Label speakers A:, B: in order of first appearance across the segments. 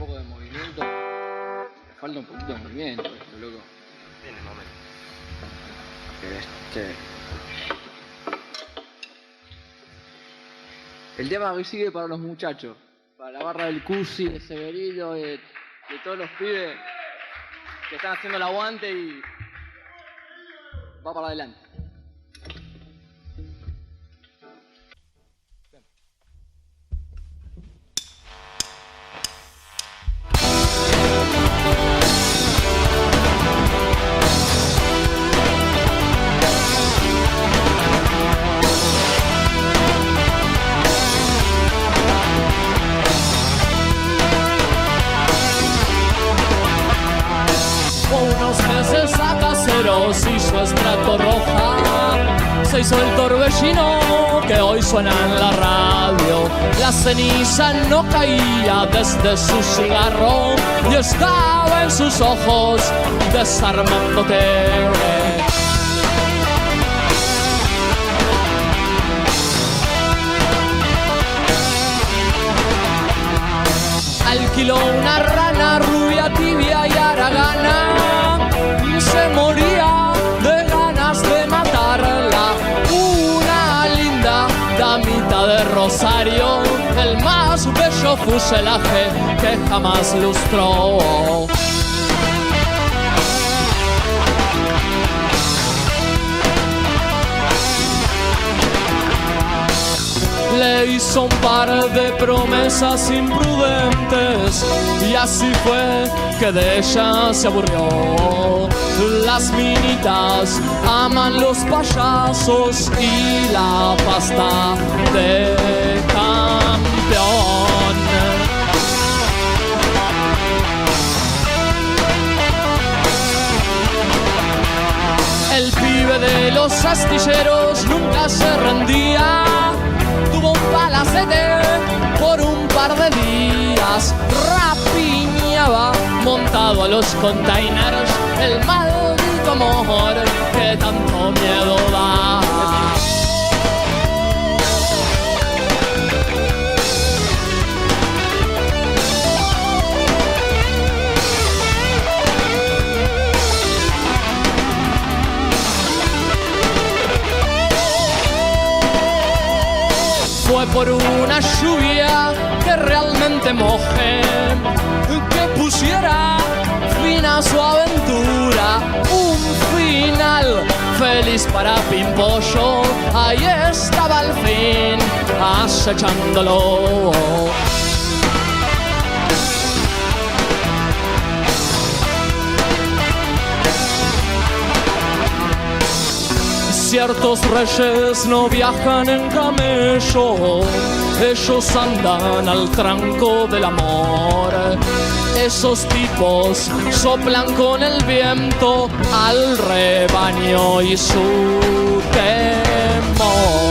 A: poco de movimiento. Le falta un poquito de movimiento, esto, loco.
B: En el momento.
A: El tema que sigue para los muchachos. Para la barra del Cusi, de Severino, de todos los pibes que están haciendo el aguante y va para adelante.
C: Unos meses a caseros hizo estrato roja, se hizo el torbellino que hoy suena en la radio. La ceniza no caía desde su cigarro y estaba en sus ojos desarmándote. Alquiló una rana rubia, tibia y haragana. Se moría de ganas de matarla. Una linda damita de Rosario, el más bello fuselaje que jamás lustró. Le hizo un par de promesas imprudentes y así fue que de ella se aburrió. Las minitas aman los payasos y la pasta de campeón. El pibe de los astilleros nunca se rendía. Tuvo un palacete por un par de días. Rapiñaba montado a los containers, el maldito amor que tanto miedo da. Fue por una lluvia que realmente mojé, que pusiera fin a su aventura. Un final feliz para Pimpollo, ahí estaba al fin acechándolo. Ciertos reyes no viajan en camello, ellos andan al tranco del amor. Esos tipos soplan con el viento al rebaño y su temor.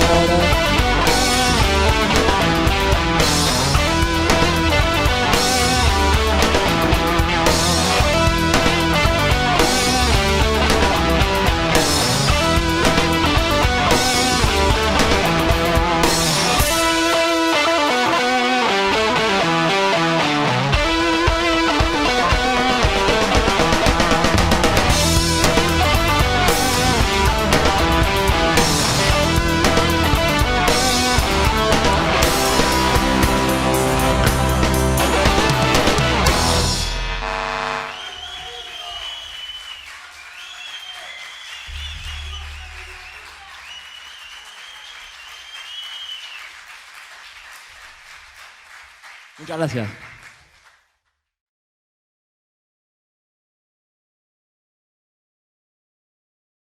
A: Muchas gracias.